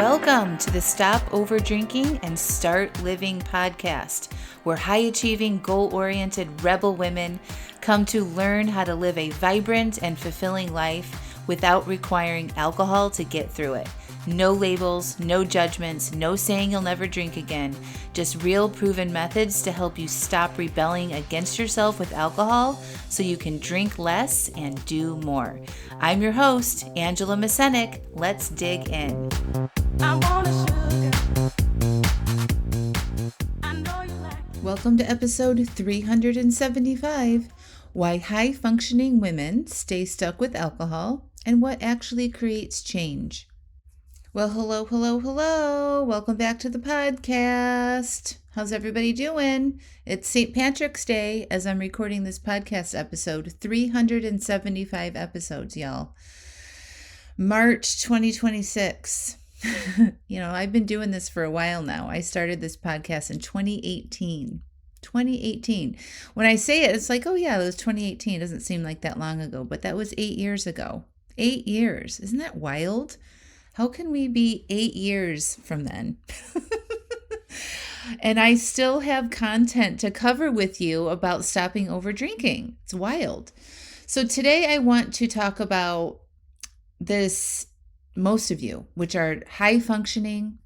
Welcome to the Stop Over Drinking and Start Living podcast, where high-achieving, goal-oriented rebel women come to learn how to live a vibrant and fulfilling life without requiring alcohol to get through it. No labels, no judgments, no saying you'll never drink again. Just real proven methods to help you stop rebelling against yourself with alcohol so you can drink less and do more. I'm your host, Angela Mascenik. Let's dig in. Welcome to episode 375, Why High-Functioning Women Stay Stuck with Alcohol and What Actually Creates Change. Well, hello. Welcome back to the podcast. How's everybody doing? It's St. Patrick's Day as I'm recording this podcast episode, 375 episodes, y'all. March 2026. I've been doing this for a while now. I started this podcast in 2018. When I say it, it's like, oh yeah, it was 2018. It doesn't seem like that long ago, but that was 8 years ago. 8 years. Isn't that wild? How can we be 8 years from then? And I still have content to cover with you about stopping over drinking. It's wild. So today I want to talk about this, most of you, which are high functioning.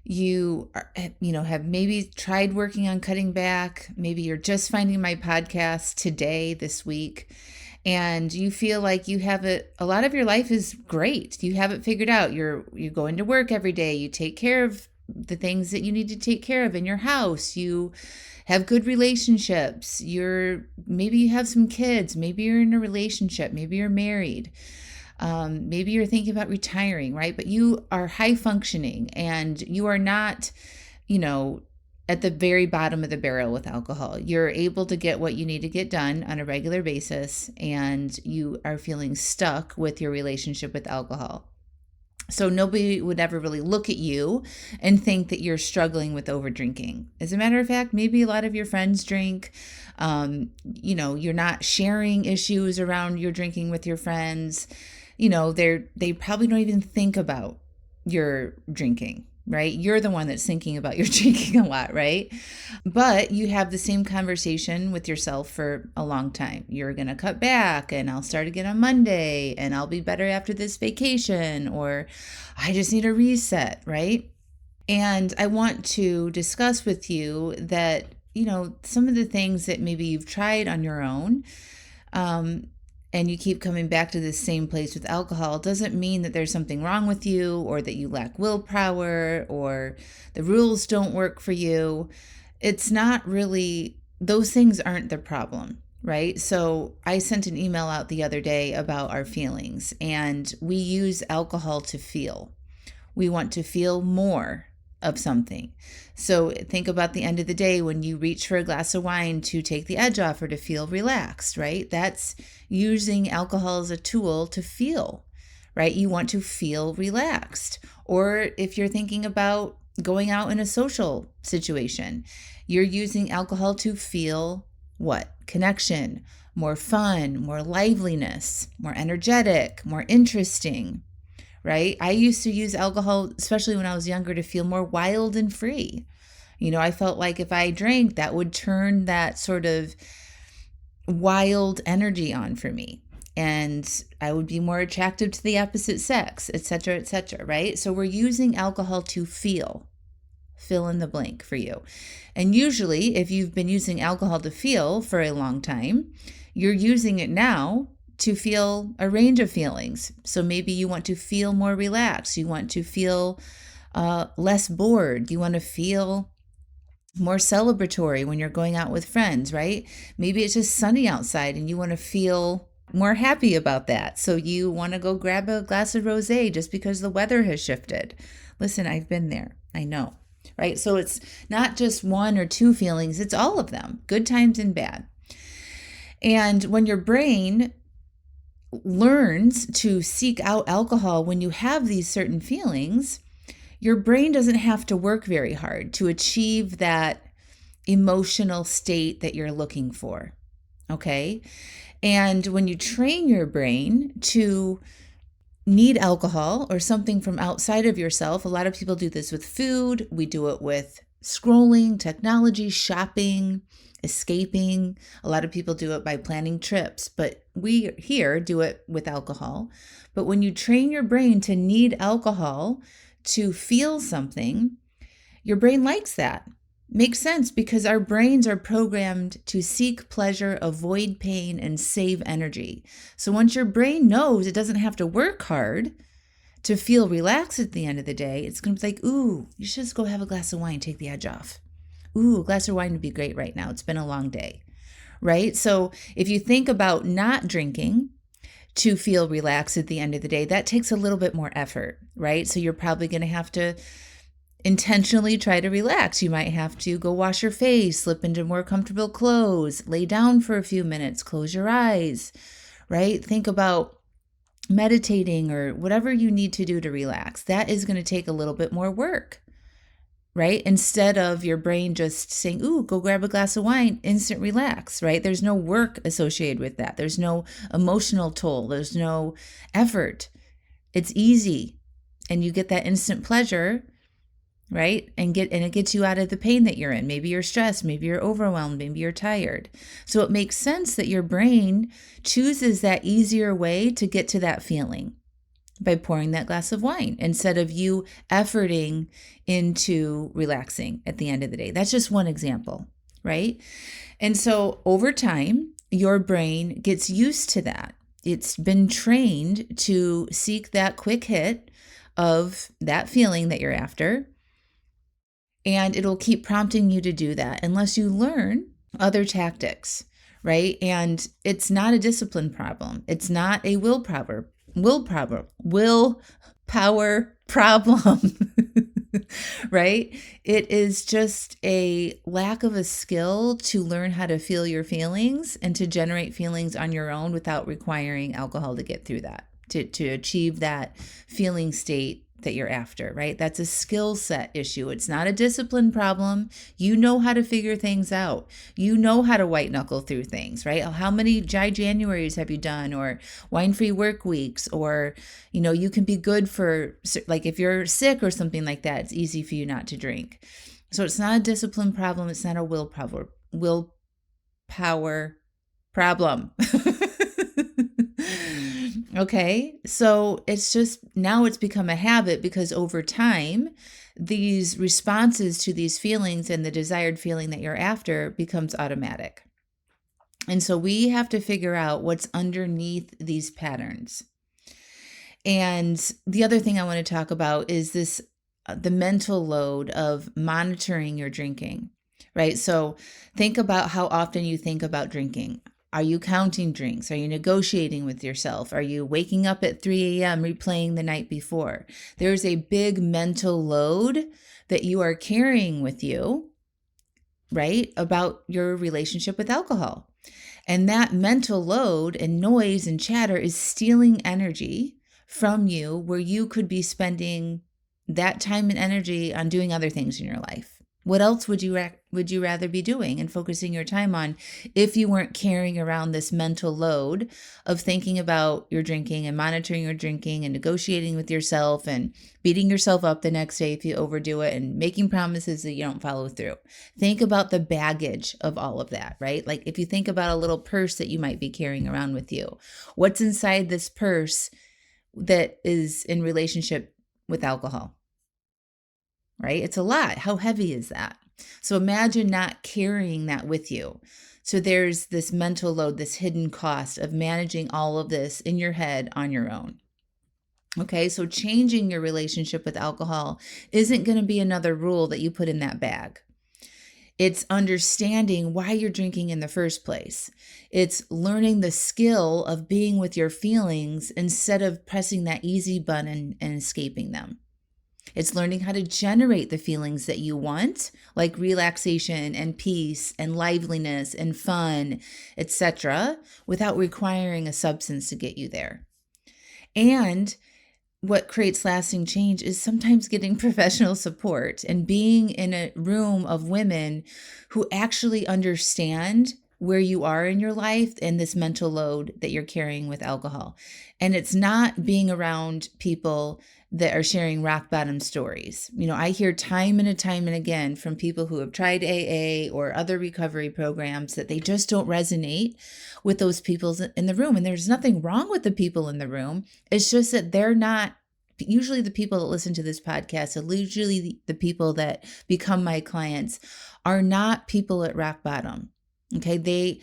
You are, have maybe tried working on cutting back. Maybe you're just finding my podcast today, this week. And you feel like you have it, a lot of your life is great. You have it figured out. You go into work every day. You take care of the things that you need to take care of in your house. You have good relationships. Maybe you have some kids. Maybe you're in a relationship. Maybe you're married. Maybe you're thinking about retiring, right? But you are high functioning and you are not, at the very bottom of the barrel with alcohol. You're able to get what you need to get done on a regular basis, and you are feeling stuck with your relationship with alcohol. So nobody would ever really look at you and think that you're struggling with over drinking. As a matter of fact, maybe a lot of your friends drink. You're not sharing issues around your drinking with your friends. They probably don't even think about your drinking. Right? You're the one that's thinking about your drinking a lot, right? But you have the same conversation with yourself for a long time. You're going to cut back and I'll start again on Monday and I'll be better after this vacation, or I just need a reset, right? And I want to discuss with you that, some of the things that maybe you've tried on your own, and you keep coming back to the same place with alcohol, doesn't mean that there's something wrong with you or that you lack willpower or the rules don't work for you. It's not really, those things aren't the problem, right? So I sent an email out the other day about our feelings, and we use alcohol to feel. We want to feel more of something. So think about the end of the day when you reach for a glass of wine to take the edge off or to feel relaxed, right? That's using alcohol as a tool to feel, right? You want to feel relaxed. Or if you're thinking about going out in a social situation, you're using alcohol to feel what? Connection, more fun, more liveliness, more energetic, more interesting. Right? I used to use alcohol, especially when I was younger, to feel more wild and free. I felt like if I drank, that would turn that sort of wild energy on for me. And I would be more attractive to the opposite sex, et cetera, right? So we're using alcohol to fill in the blank for you. And usually, if you've been using alcohol to feel for a long time, you're using it now to feel a range of feelings. So maybe you want to feel more relaxed. You want to feel less bored. You want to feel more celebratory when you're going out with friends, right? Maybe it's just sunny outside and you want to feel more happy about that. So you want to go grab a glass of rosé just because the weather has shifted. Listen, I've been there. I know, right? So it's not just one or two feelings. It's all of them, good times and bad. And when your brain learns to seek out alcohol when you have these certain feelings, your brain doesn't have to work very hard to achieve that emotional state that you're looking for. Okay? And when you train your brain to need alcohol or something from outside of yourself, a lot of people do this with food. We do it with scrolling, technology, shopping, escaping. A lot of people do it by planning trips, but we here do it with alcohol. But when you train your brain to need alcohol to feel something, your brain likes that. Makes sense because our brains are programmed to seek pleasure, avoid pain, and save energy. So once your brain knows it doesn't have to work hard to feel relaxed at the end of the day, it's going to be like, ooh, you should just go have a glass of wine, take the edge off. Ooh, a glass of wine would be great right now. It's been a long day, right? So if you think about not drinking to feel relaxed at the end of the day, that takes a little bit more effort, right? So you're probably going to have to intentionally try to relax. You might have to go wash your face, slip into more comfortable clothes, lay down for a few minutes, close your eyes, right? Think about meditating or whatever you need to do to relax. That is going to take a little bit more work, right? Instead of your brain just saying, ooh, go grab a glass of wine, instant relax, right? There's no work associated with that. There's no emotional toll. There's no effort. It's easy. And you get that instant pleasure, right? And it gets you out of the pain that you're in. Maybe you're stressed, maybe you're overwhelmed, maybe you're tired. So it makes sense that your brain chooses that easier way to get to that feeling by pouring that glass of wine instead of you efforting into relaxing at the end of the day. That's just one example, right? And so over time, your brain gets used to that. It's been trained to seek that quick hit of that feeling that you're after. And it'll keep prompting you to do that unless you learn other tactics, right? And it's not a discipline problem. It's not a willpower problem, right? It is just a lack of a skill to learn how to feel your feelings and to generate feelings on your own without requiring alcohol to get through that, to achieve that feeling state that you're after, right? That's a skill set issue. It's not a discipline problem. You know how to figure things out. You know how to white knuckle through things, right? How many dry Januaries have you done, or wine-free work weeks, or, you can be good for, like, if you're sick or something like that, it's easy for you not to drink. So it's not a discipline problem. It's not a willpower problem. Okay, so it's just now it's become a habit because over time, these responses to these feelings and the desired feeling that you're after becomes automatic. And so we have to figure out what's underneath these patterns. And the other thing I want to talk about is this the mental load of monitoring your drinking, right? So think about how often you think about drinking. Are you counting drinks? Are you negotiating with yourself? Are you waking up at 3 a.m. replaying the night before? There's a big mental load that you are carrying with you, right, about your relationship with alcohol. And that mental load and noise and chatter is stealing energy from you where you could be spending that time and energy on doing other things in your life. What else would you rather be doing and focusing your time on if you weren't carrying around this mental load of thinking about your drinking and monitoring your drinking and negotiating with yourself and beating yourself up the next day if you overdo it and making promises that you don't follow through? Think about the baggage of all of that, right? Like if you think about a little purse that you might be carrying around with you, what's inside this purse that is in relationship with alcohol? Right? It's a lot. How heavy is that? So imagine not carrying that with you. So there's this mental load, this hidden cost of managing all of this in your head on your own. Okay, so changing your relationship with alcohol isn't going to be another rule that you put in that bag. It's understanding why you're drinking in the first place. It's learning the skill of being with your feelings instead of pressing that easy button and escaping them. It's learning how to generate the feelings that you want, like relaxation and peace and liveliness and fun, etc., without requiring a substance to get you there. And what creates lasting change is sometimes getting professional support and being in a room of women who actually understand where you are in your life and this mental load that you're carrying with alcohol. And it's not being around people that are sharing rock bottom stories. I hear time and again from people who have tried AA or other recovery programs that they just don't resonate with those people in the room. And there's nothing wrong with the people in the room. It's just that they're not usually the people that listen to this podcast, and usually the people that become my clients are not people at rock bottom. Okay. They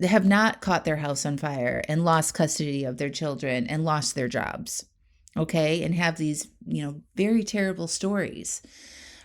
have not caught their house on fire and lost custody of their children and lost their jobs. Okay. And have these, very terrible stories,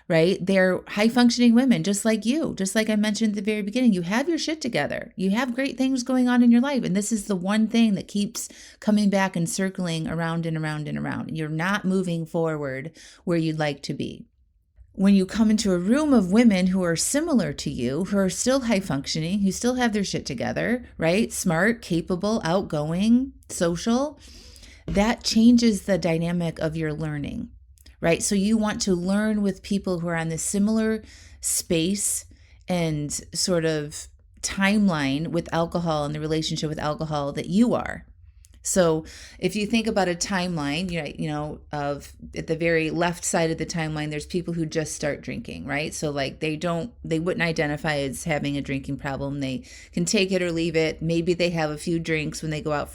right? They're high functioning women, just like you, just like I mentioned at the very beginning. You have your shit together. You have great things going on in your life. And this is the one thing that keeps coming back and circling around and around and around. You're not moving forward where you'd like to be. When you come into a room of women who are similar to you, who are still high functioning, who still have their shit together, right? Smart, capable, outgoing, social, that changes the dynamic of your learning, right? So you want to learn with people who are on this similar space and sort of timeline with alcohol and the relationship with alcohol that you are. So if you think about a timeline, of at the very left side of the timeline, there's people who just start drinking, right? So like they wouldn't identify as having a drinking problem. They can take it or leave it. Maybe they have a few drinks when they go out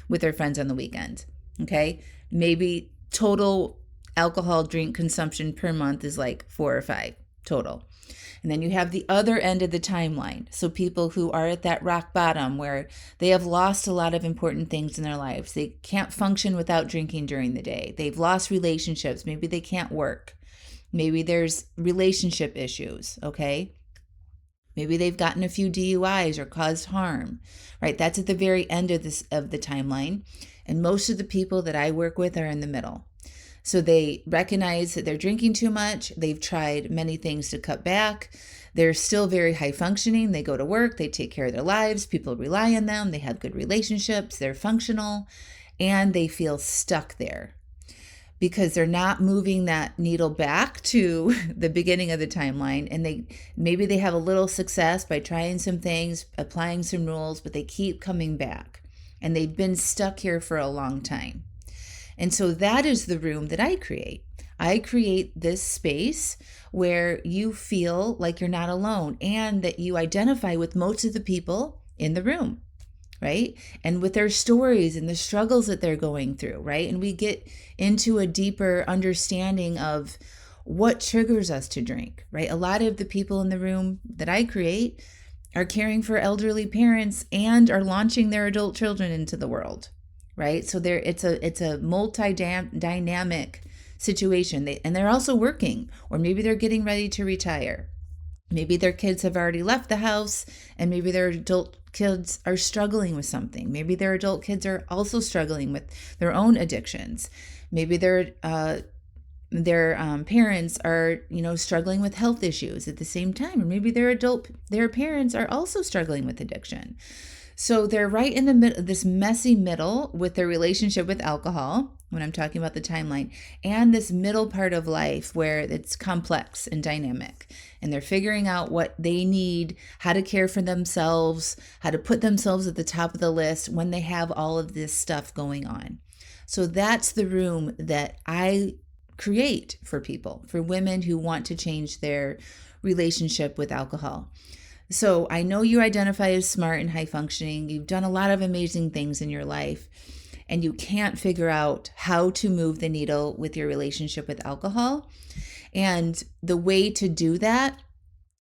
with their friends on the weekend. Okay. Maybe total alcohol drink consumption per month is like 4 or 5 total. And then you have the other end of the timeline. So people who are at that rock bottom where they have lost a lot of important things in their lives. They can't function without drinking during the day. They've lost relationships. Maybe they can't work. Maybe there's relationship issues, okay? Maybe they've gotten a few DUIs or caused harm, right? That's at the very end of the timeline. And most of the people that I work with are in the middle. So they recognize that they're drinking too much. They've tried many things to cut back. They're still very high functioning. They go to work. They take care of their lives. People rely on them. They have good relationships. They're functional. And they feel stuck there because they're not moving that needle back to the beginning of the timeline. And maybe they have a little success by trying some things, applying some rules, but they keep coming back. And they've been stuck here for a long time. And so that is the room that I create. I create this space where you feel like you're not alone and that you identify with most of the people in the room, right? And with their stories and the struggles that they're going through, right? And we get into a deeper understanding of what triggers us to drink, right? A lot of the people in the room that I create are caring for elderly parents and are launching their adult children into the world. Right. So it's a multi-dynamic situation. They're also working, or maybe they're getting ready to retire. Maybe their kids have already left the house and maybe their adult kids are struggling with something. Maybe their adult kids are also struggling with their own addictions. Maybe their parents are, struggling with health issues at the same time. Or maybe their parents are also struggling with addiction. So they're right in the middle, this messy middle with their relationship with alcohol, when I'm talking about the timeline, and this middle part of life where it's complex and dynamic. And they're figuring out what they need, how to care for themselves, how to put themselves at the top of the list when they have all of this stuff going on. So that's the room that I create for people, for women who want to change their relationship with alcohol. So I know you identify as smart and high functioning. You've done a lot of amazing things in your life, and you can't figure out how to move the needle with your relationship with alcohol. And the way to do that,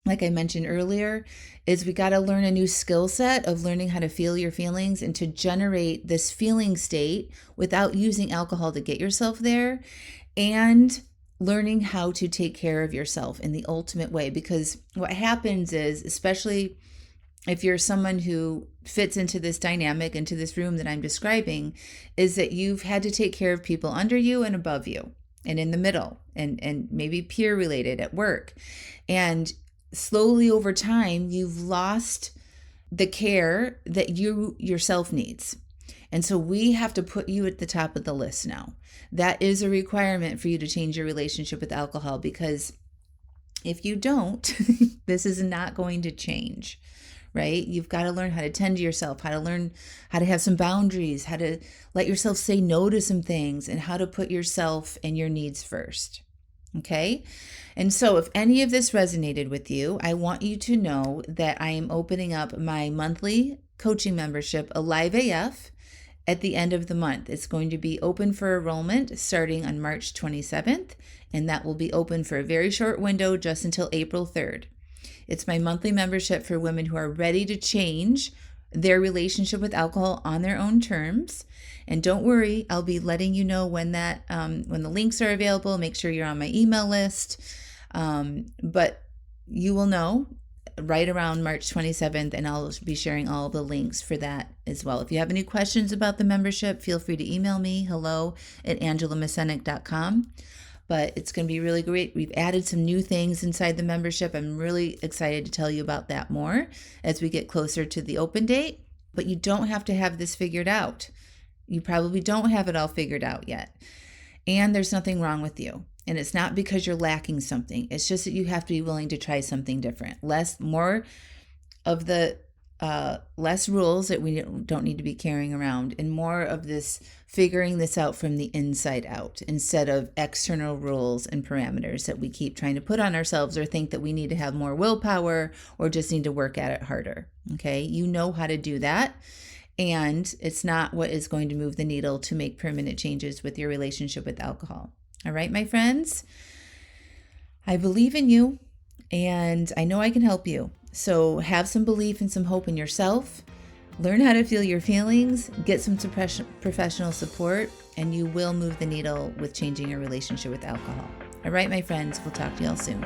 like I mentioned earlier, is we got to learn a new skill set of learning how to feel your feelings and to generate this feeling state without using alcohol to get yourself there, and learning how to take care of yourself in the ultimate way. Because what happens is, especially if you're someone who fits into this dynamic, into this room that I'm describing, is that you've had to take care of people under you and above you and in the middle and maybe peer related at work. And slowly over time, you've lost the care that you yourself needs. And so we have to put you at the top of the list now. That is a requirement for you to change your relationship with alcohol, because if you don't, this is not going to change, right? You've got to learn how to tend to yourself, how to learn how to have some boundaries, how to let yourself say no to some things, and how to put yourself and your needs first. Okay? And so if any of this resonated with you, I want you to know that I am opening up my monthly coaching membership, Alive AF, at the end of the month. It's going to be open for enrollment starting on March 27th, and that will be open for a very short window, just until April 3rd. It's my monthly membership for women who are ready to change their relationship with alcohol on their own terms. And don't worry, I'll be letting you know when the links are available. Make sure you're on my email list. But you will know right around March 27th, and I'll be sharing all the links for that as well. If you have any questions about the membership, feel free to email me, hello@angelamascenik.com. But it's going to be really great. We've added some new things inside the membership. I'm really excited to tell you about that more as we get closer to the open date. But you don't have to have this figured out. You probably don't have it all figured out yet. And there's nothing wrong with you. And it's not because you're lacking something. It's just that you have to be willing to try something different. Less rules that we don't need to be carrying around, and more of this figuring this out from the inside out, instead of external rules and parameters that we keep trying to put on ourselves, or think that we need to have more willpower or just need to work at it harder. Okay, you know how to do that, and it's not what is going to move the needle to make permanent changes with your relationship with alcohol. All right, my friends, I believe in you, and I know I can help you. So have some belief and some hope in yourself. Learn how to feel your feelings, get some professional support, and you will move the needle with changing your relationship with alcohol. All right, my friends, we'll talk to y'all soon.